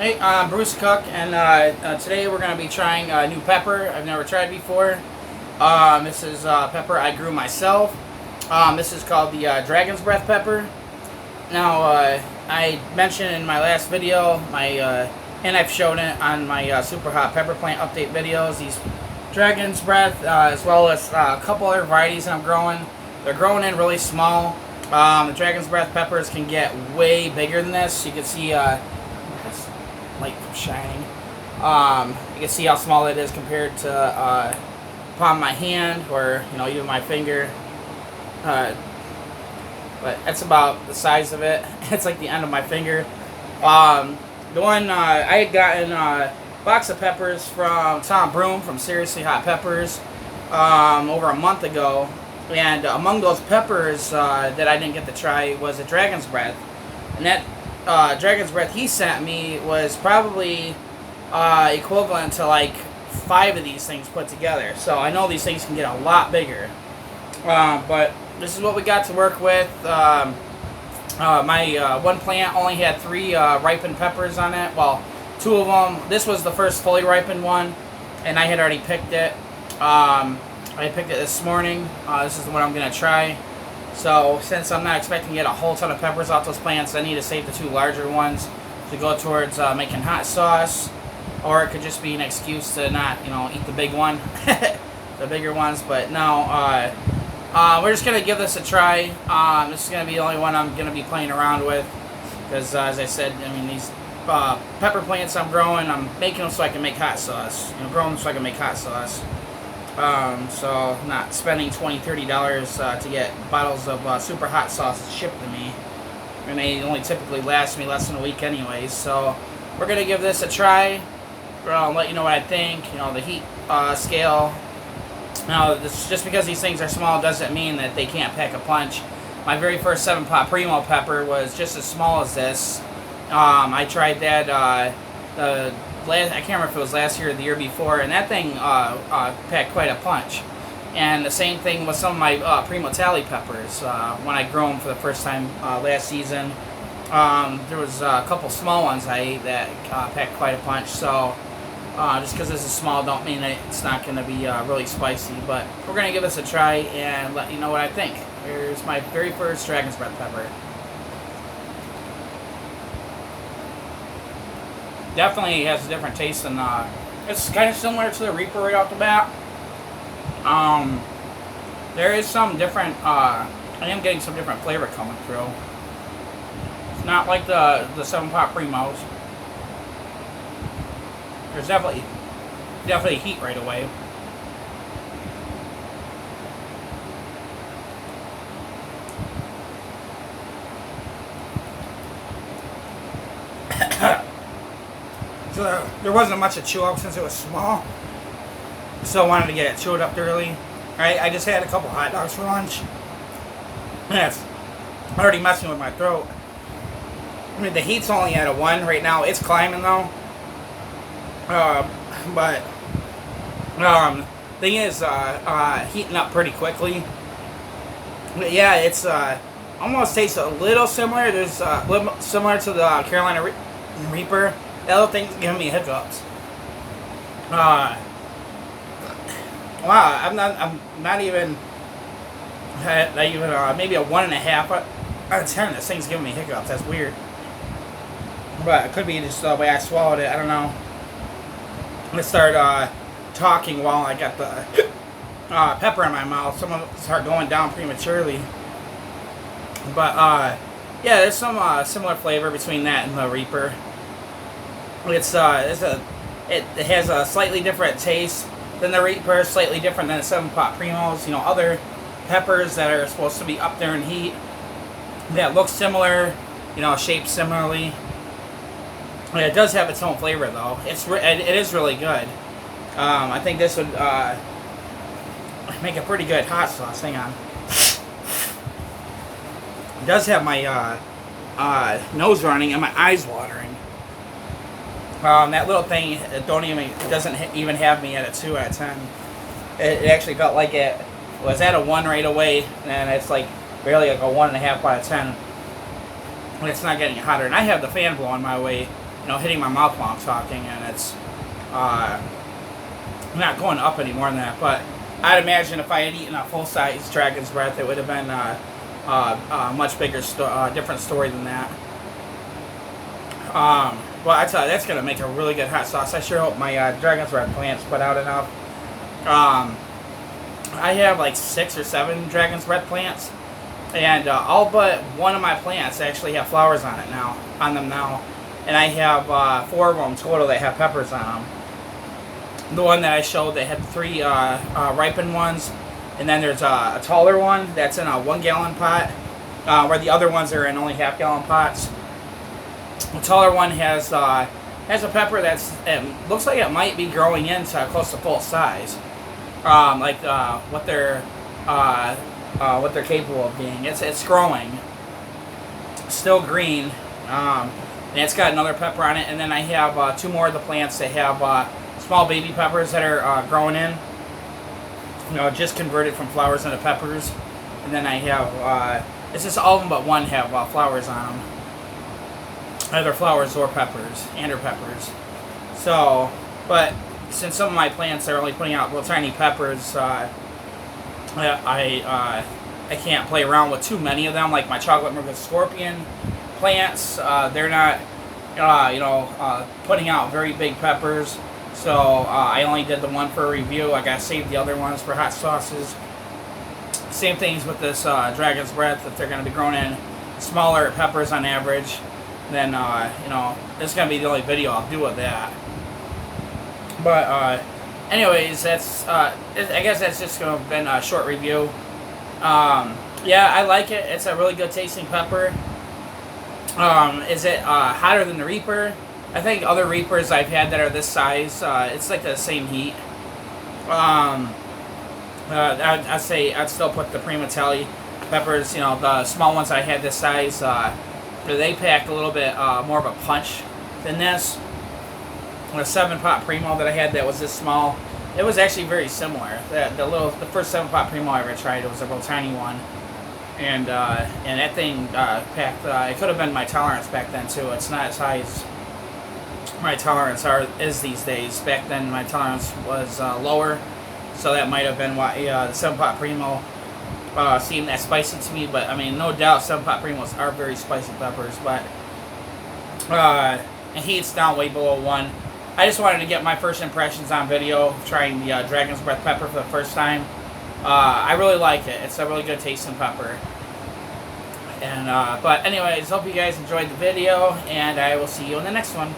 Hey, I'm Bruce Cook, and today we're going to be trying a new pepper I've never tried before. This is pepper I grew myself. This is called the Dragon's Breath pepper. Now, I mentioned in my last video, and I've shown it on my Super Hot Pepper Plant update videos, these Dragon's Breath, as well as a couple other varieties that I'm growing. They're growing in really small. The Dragon's Breath peppers can get way bigger than this. You can see light from shining. You can see how small it is compared to palm of my hand, or even my finger. But that's about the size of it. It's like the end of my finger. The one I had gotten a box of peppers from Tom Broom from Seriously Hot Peppers over a month ago, and among those peppers that I didn't get to try was a Dragon's Breath, and that Dragon's Breath he sent me was probably equivalent to like 5 of these things put together. So I know these things can get a lot bigger. But this is what we got to work with. My one plant only had 3 ripened peppers on it. Well, 2 of them. This was the first fully ripened one, and I had already picked it. I picked it this morning. This is the one I'm going to try. So, since I'm not expecting to get a whole ton of peppers off those plants, I need to save the 2 larger ones to go towards making hot sauce. Or it could just be an excuse to not, eat the big one. The bigger ones. But no, we're just going to give this a try. This is going to be the only one I'm going to be playing around with. Because, as I said, these pepper plants I'm growing, I'm making them so I can make hot sauce. Growing them so I can make hot sauce. So I'm not spending $20-$30 to get bottles of super hot sauce shipped to me, and they only typically last me less than a week anyways. So we're gonna give this a try. I'll let you know what I think. The heat scale. Now, just because these things are small doesn't mean that they can't pack a punch. My very first 7-pot Primo pepper was just as small as this. I tried that. I can't remember if it was last year or the year before, and that thing packed quite a punch. And the same thing with some of my Primo Tally peppers. When I grew them for the first time last season, there was a couple small ones I ate that packed quite a punch. So just because this is small don't mean that it's not going to be really spicy. But we're going to give this a try and let you know what I think. Here's my very first Dragon's Breath pepper. Definitely has a different taste than, it's kind of similar to the Reaper right off the bat. There is some different, I am getting some different flavor coming through. It's not like the 7-pot Primos. There's definitely heat right away. So there wasn't much to chew up since it was small. So I wanted to get it chewed up early. I just had a couple hot dogs for lunch. That's already messing with my throat. The heat's only at a 1 right now. It's climbing though. But thing is heating up pretty quickly. But yeah, it's almost tastes a little similar. There's similar to the Carolina Reaper. That little thing's giving me hiccups. Wow, I'm not even maybe a 1.5 out of 10. This thing's giving me hiccups. That's weird. But it could be just the way I swallowed it. I don't know. I'm gonna start talking while I got the pepper in my mouth. Some of it start going down prematurely. But yeah, there's some similar flavor between that and the Reaper. It has a slightly different taste than the Reaper, slightly different than the 7-pot Primos. Other peppers that are supposed to be up there in heat that look similar, shaped similarly. It does have its own flavor though. It is really good. I think this would make a pretty good hot sauce. Hang on. It does have my nose running and my eyes watering. That little thing doesn't even have me at a 2 out of 10. It actually felt like it was at a 1 right away, and it's like barely like a 1.5 out of 10. When it's not getting hotter, and I have the fan blowing my way, hitting my mouth while I'm talking, and it's not going up any more than that. But I'd imagine if I had eaten a full-size Dragon's Breath, it would have been a much bigger, different story than that. Well, I tell you, that's gonna make a really good hot sauce. I sure hope my Dragon's Breath plants put out enough. I have like 6 or 7 Dragon's Breath plants, and all but one of my plants actually have flowers on them now, and I have 4 of them total that have peppers on them. The one that I showed, they had 3 ripened ones, and then there's a taller one that's in a 1-gallon pot, where the other ones are in only half-gallon pots. The taller one has a pepper it looks like it might be growing into close to full size, like what they're capable of being. It's growing, still green, and it's got another pepper on it. And then I have 2 more of the plants that have small baby peppers that are growing in. Just converted from flowers into peppers. And then I have it's just all of them but one have flowers on them. Either flowers or peppers, or peppers. So, but since some of my plants are only putting out little tiny peppers, I can't play around with too many of them. Like my chocolate mermaid scorpion plants, they're not, putting out very big peppers. So I only did the one for a review. I gotta save the other ones for hot sauces. Same things with this Dragon's Breath. If they're gonna be grown in smaller peppers on average, then this is gonna be the only video I'll do with that. But anyways, that's I guess that's just gonna been a short review. Yeah, I like it. It's a really good tasting pepper. Is it hotter than the Reaper? I think other Reapers I've had that are this size, it's like the same heat. I'd say I'd still put the Prima Tali peppers. The small ones I had this size. They pack a little bit more of a punch than this. The 7-pot Primo that I had that was this small, it was actually very similar. The first 7-pot Primo I ever tried, it was a little tiny one, and that thing packed. It could have been my tolerance back then too. It's not as high as my tolerance is these days. Back then my tolerance was lower, so that might have been why the 7-pot Primo seem that spicy to me. But I mean, no doubt 7-pot Primos are very spicy peppers, but and heat's down way below 1. I just wanted to get my first impressions on video trying the Dragon's Breath pepper for the first time. I really like it. It's a really good tasting pepper. And but anyways, hope you guys enjoyed the video, and I will see you in the next one.